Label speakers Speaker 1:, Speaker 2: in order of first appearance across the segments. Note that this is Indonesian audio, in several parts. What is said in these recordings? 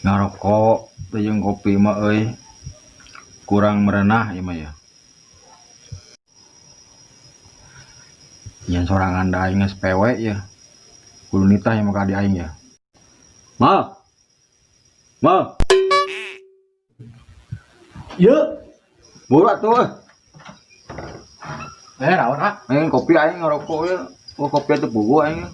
Speaker 1: Ngarokok jeung kopi mah kurang merenah ieu mah ya. Nya sorangan da aing geus pewe ya. Kudu nitah yang maka di aing ya. Ma. Ma. Ye. Buru atuh.
Speaker 2: Naon ah?
Speaker 1: Kopi aing ngarokok ya. Oh kopi atuh pugu aing.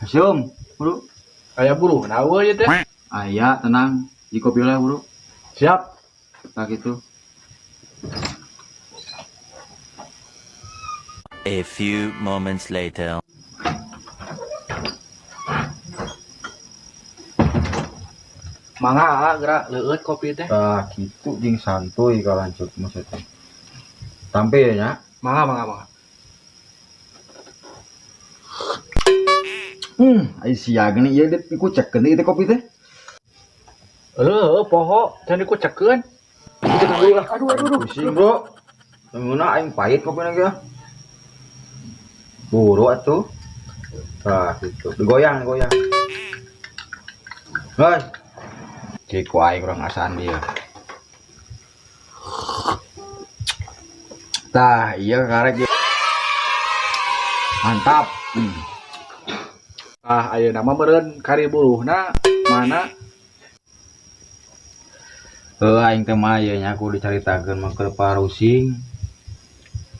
Speaker 1: Haseum, buru.
Speaker 2: Aya buru nawe ieu teh.
Speaker 1: Aya tenang. Di kopi lah, buru.
Speaker 2: Siap.
Speaker 1: Nah gitu.
Speaker 3: A few moments later.
Speaker 2: Mangga gerak leueut kopi teh.
Speaker 1: Tah kitu jeung santuy ka lanjut maksudnya. Tampe ya nya.
Speaker 2: Mangga.
Speaker 1: Ai sia geuning ieu teh dikucekkeun ieu teh kopi teh.
Speaker 2: Poho can dikucekeun. Aduh.
Speaker 1: Pusing, Bro. Ngeuna aing pahit kopina ge. Buru atuh. Tah gitu. Digoyang. Hei. Ciku aing kurang asaan dia. Tah, iya karek ya. Mantap.
Speaker 2: Ayeuna mah meureun kari buruhna mana?
Speaker 1: Aing teh mah ieu nya kudu dicaritakeun mah keur parusing.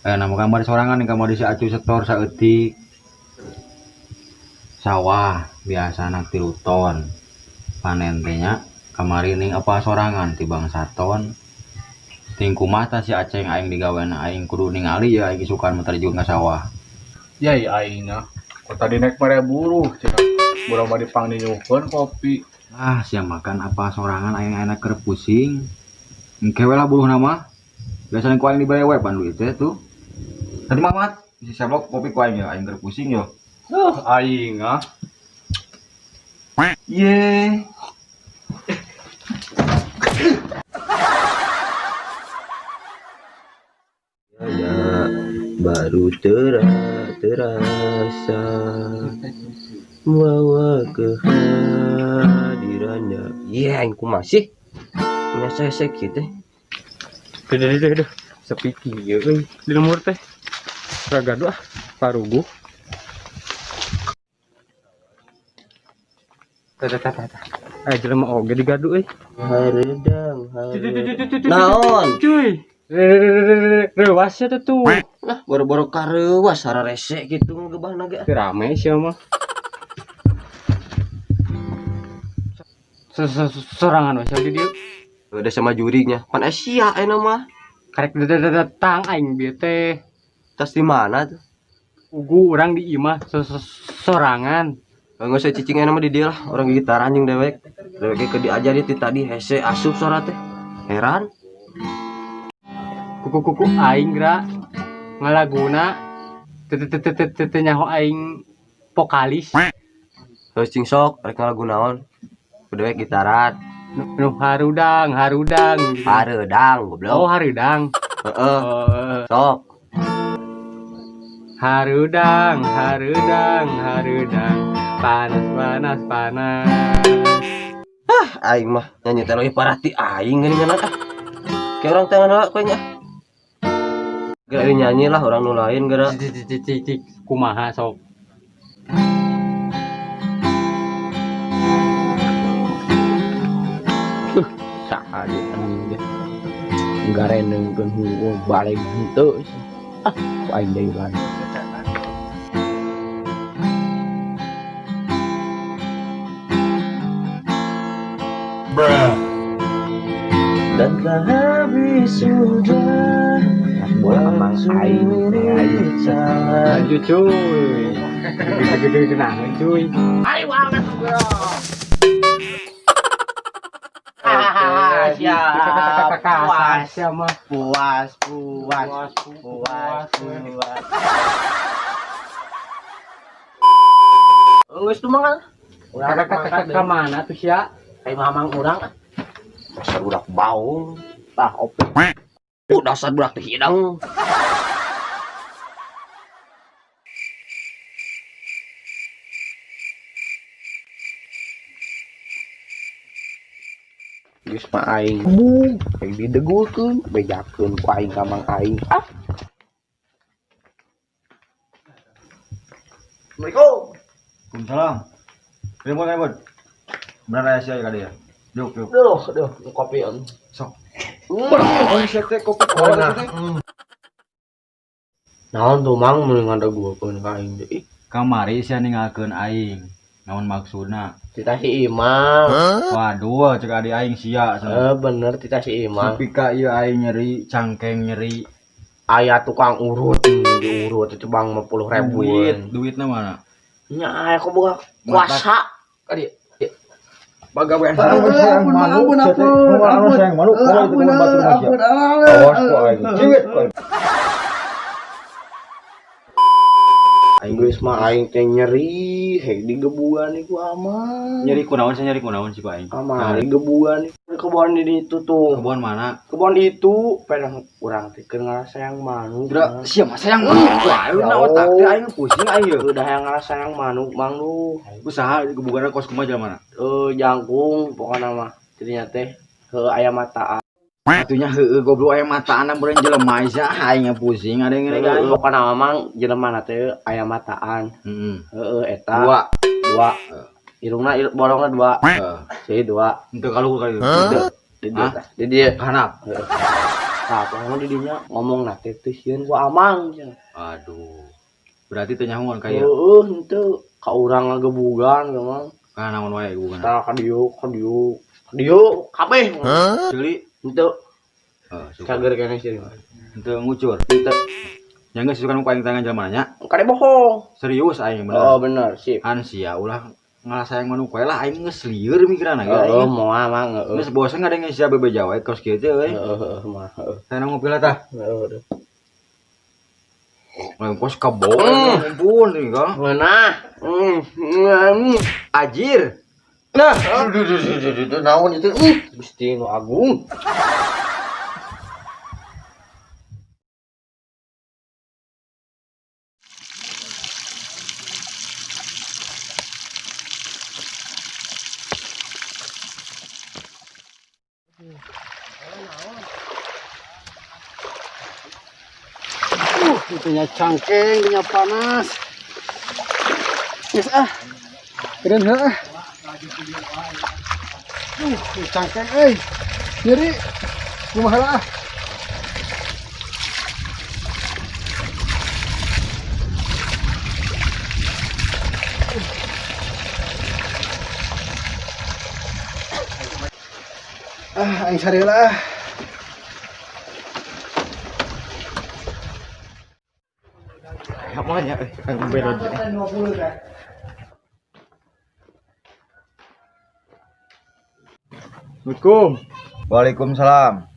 Speaker 1: Nama kamar sorangan nih kamar si acu setor saeutik. Sawah biasa anak 3 ton. Panen teh nya kamari ning apa sorangan tibang 1 ton. Ting kumaha tah si Aceng aing digawena aing kudu ningali ya aing sukan terjun ka sawah.
Speaker 2: Yai aingna. Kok tadi naik mere buruh cenah. Burang mah dipangdinyukeun kopi.
Speaker 1: Sia makan apa sorangan aing enak keur pusing. Engke we lah buruh nama. Biasana ku aing dibere we pandu teh tuh. Tadi Mamat, si seblok kopi ku aing ya aing keur pusing yo.
Speaker 2: Aing ah.
Speaker 1: Ye.
Speaker 4: Ya, baru terasa bahwa kehadirannya. Iya, aku masih biasa gitu.
Speaker 2: Duh. Sepiki ieu euy. Di nomor teh. Ragadu parugu. Tah. Jelema oge digadu euy.
Speaker 4: Haredang. Naon?
Speaker 2: Cuy. Rewas ya tuh.
Speaker 4: Nah, boro-boro kareuwas sararese gitu ngegebahna ge.
Speaker 2: Rame sia mah. Sorangan we di dieu.
Speaker 4: Udah sama jurinya. Pan Asia ayeuna mah.
Speaker 2: Karek datang aing bieu teh.
Speaker 4: Tas di mana tuh?
Speaker 2: Ugu urang di imah sorangan.
Speaker 4: Enggak usah cicing ayeuna mah di dieu lah, orang gitar anjing dewek. Dewek ke diajari ti tadi hese asup suara teh. Heran.
Speaker 2: Kuku aing geura ngalaguna teu nyaho aing vokalis.
Speaker 4: Terus cing sok rek ngalagu naon? Dewek gitaran.
Speaker 2: Nu harudang.
Speaker 4: Hareudang goblok.
Speaker 2: Oh, harudang.
Speaker 4: Heeh. Sok.
Speaker 2: Harudang. Panas.
Speaker 4: Aing mah nyanyi teh leuwih parati aing geuningan ah. Kayak orang tangan heula kowe nya. Geura nyanyi lah orang nu lain geura.
Speaker 2: Cik kumaha sok.
Speaker 4: Saha dia anjing ge. Garenengkeun hungkul balik henteu. Ku aing deui lan. Dan telah habis sudah waktu
Speaker 2: Lanjut cuy. Gede kenangan cuy.
Speaker 5: Ayo banget bro. Puas. Geus tuh mah.
Speaker 2: Urang ka mana tuh sia?
Speaker 5: Kayak mamang urang.
Speaker 4: dasar budak baung. Tah ope. Dasar budak teh hidang.
Speaker 5: Geus mah aing. Aing didegulkeun, bejakeun ku aing ka mang aing. Assalamualaikum.
Speaker 1: Waalaikumsalam. Ribut ribut. Benar rahasia kali ya. Yuk yuk.
Speaker 5: Duh, kopi on.
Speaker 1: Sok.
Speaker 5: Oh, sete kopi kola teh. Naon tuh mang meuning ngadegulkeun ka aing deui.
Speaker 1: Kamari sia ninggalkeun aing. Naon maksudna?
Speaker 5: Tita si Imang.
Speaker 1: Waduh, cek adi aing sia.
Speaker 5: Bener Tita si Imang.
Speaker 1: Tapi ka ieu aing nyeri, cangkeng nyeri.
Speaker 5: Aya tukang urut diurut itu bang 50.000.
Speaker 1: Duitna mana?
Speaker 5: Nya aya kok boga kuasa. Kali
Speaker 1: Pagawean sayang manuk, sayang manuk, kalau itu mau batu macia. Awas kok aing. Ciwit kok.
Speaker 5: Aing geus mah aing teh nyeri, hek digebuan iku aman.
Speaker 1: Nyeri kunaon sih ku aing.
Speaker 5: Amari gebuan kebon di itu tuh.
Speaker 1: Kebon mana?
Speaker 5: Kebon itu pedang urang teh keur ngarasayang manuk.
Speaker 1: Udah sia mah sayang manuk. Ayo na otak teh aing pusing aing yeuh.
Speaker 5: Udah yang ngarasayang manuk mang lu.
Speaker 1: Usaha gebugaran kos kumaha jalan mana?
Speaker 5: Jangkung pokokna mah. Jadinya teh aya mataan.
Speaker 1: Atunya heueuh goblok aya mataan beureun jelema sia aing pusing ada yang ngere aing.
Speaker 5: Pokokna mamang jelema teh aya mataan.
Speaker 1: Heeh.
Speaker 5: Eta. Dua. Irungna borongna 2. Si 2.
Speaker 1: Henteu kaluhur kali.
Speaker 5: Di dia
Speaker 1: Hanap.
Speaker 5: Tah, pokona di dinya ngomong teh teh sieun ku amang.
Speaker 1: Aduh. Berarti teh nyahoan ka ieu.
Speaker 5: Heueuh henteu ka urang ngagebugan memang.
Speaker 1: Ka naon wae gebugan.
Speaker 5: Tah ka dieu kabeh.
Speaker 1: Ceuli.
Speaker 5: Henteu
Speaker 1: Heeh.
Speaker 5: cager keneh sih.
Speaker 1: Henteu ngucur.
Speaker 5: Henteu.
Speaker 1: Nya geus sukan ku aing tangan jelema nya.
Speaker 5: Kade bohong.
Speaker 1: Serius aing bener.
Speaker 5: Oh bener sip.
Speaker 1: Kan sia ulah ngarasayang manuk wae lah aing geus lieur mikiranna ge.
Speaker 5: Moal mang heeh.
Speaker 1: Geus bosen ngadenge sia bebe jawa kos kieu teh euy.
Speaker 5: Heeh mah heeh.
Speaker 1: Teh ngopi lah tah.
Speaker 5: Heeh.
Speaker 1: Lain kos kabon ampun ini ka.
Speaker 5: Mana?
Speaker 1: Ajir.
Speaker 5: Nah, aduh naon itu? Gusti nu agung. Itunya cangkeng, itunya panas. Yes keren ha. Cangkeng nyeri. Kumaha lah. Aing sarila.
Speaker 1: Apa nya kang berod. Assalamualaikum. Waalaikumsalam.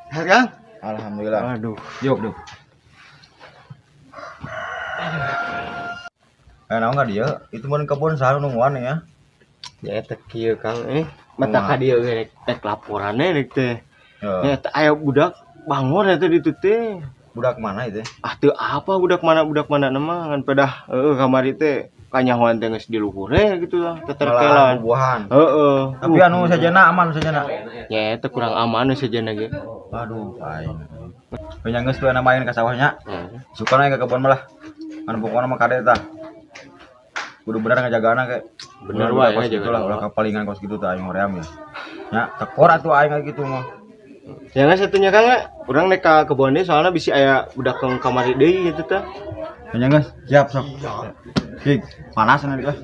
Speaker 5: Sehat Kang?
Speaker 1: Alhamdulillah. Aduh, yuk duh. Naon enggak dia? Itu mun kebun saha nungguan ya.
Speaker 5: Ya teh kieu Kang mata ka dieu rek laporanna rek teh. Ya teh aya budak bangor eta ditu teh.
Speaker 1: Budak mana itu?
Speaker 5: Teu apa budak mana nama ngan pedah kamari teh kanyahoan teh geus di luhur gitu lah teterkelan.
Speaker 1: Buahan.
Speaker 5: Heeh.
Speaker 1: Tapi anu sajana aman sajana.
Speaker 5: Ya teh kurang aman sajana ge.
Speaker 1: Aduh, aing. Banyak geus teu main ka sawahnya. Suka naik ke kebun malah. Kan pokokna mah kade tah. Kudu bener ngajagaana ke.
Speaker 5: Bener wae
Speaker 1: gitu lah ulah kapalingan kos gitu tah aing hoream ya. Nya tekor atuh aing gitu mah.
Speaker 5: Jangan satunya Kang urang nek ka kebon deui soalna bisi aya budak kang kamari deui gitu teh.
Speaker 1: Banyak geus, siap sok. Kik, panas nanti guys.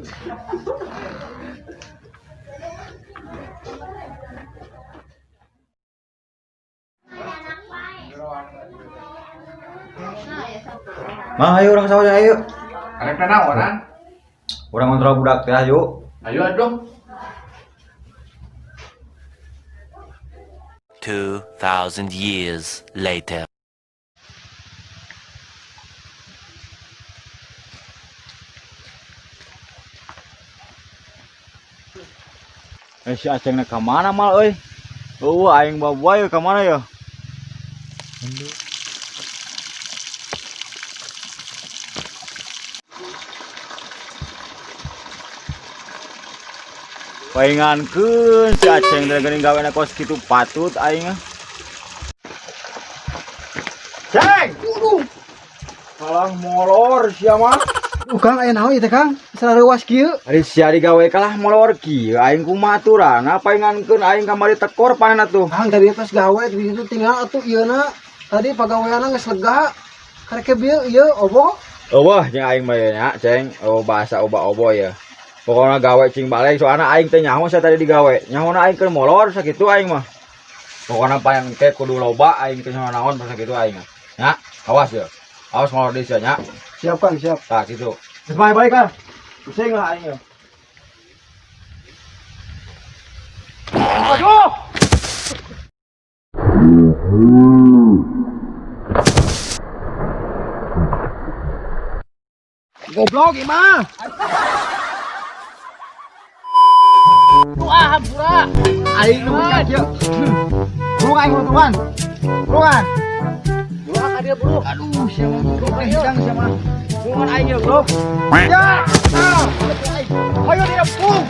Speaker 1: Mah ayo orang sawah ayo.
Speaker 2: Arek naonan?
Speaker 1: Urang kontrol budak teh ayo.
Speaker 2: Ayo dong.
Speaker 3: 2,000 years later.
Speaker 1: Si Aceng na ka mana mal euy? Aing bawa ka mana ya? paingankeun si Aceng teh geuning gawe kos kitu patut aing. Ceng! Kalah molor sia mah.
Speaker 5: Kang aya naon ieu teh Kang? Sareuwas kieu.
Speaker 1: Ari sia digawe kalah molor kieu aing kumaha aturana paingankeun aing kamari tekor panen atuh.
Speaker 5: Kang tadi geus gawe di ditu tinggal atuh ieuna. Tadi pagaweanna geus lega. Karek ieu obo.
Speaker 1: Wah, jeung aing mah nya, Ceng. Oh, bahasa oba-obo ya. Pokoknya gawe cing balik soalna aing teh nyaho saya tadi digawe. Nyahona aing keur molor sakitu aing mah. Pokoknya panen teh kudu loba aing teh nyaho naon pas sakitu aing. Nya, awas ya. Awas molor deui sia nya.
Speaker 5: Siap Kang, siap.
Speaker 1: Tah kitu. Geus balik kan. Pusing lah aing. Aduh. Goblok imah. Wah, hampura. Aing nu mencak ieu. Burung aing tuan. Burungan. Burung ka dia burung. Aduh, sia mah goblok hidang sia mah. Burungan aing ieu, Bro. Ya. Ayo dia pung.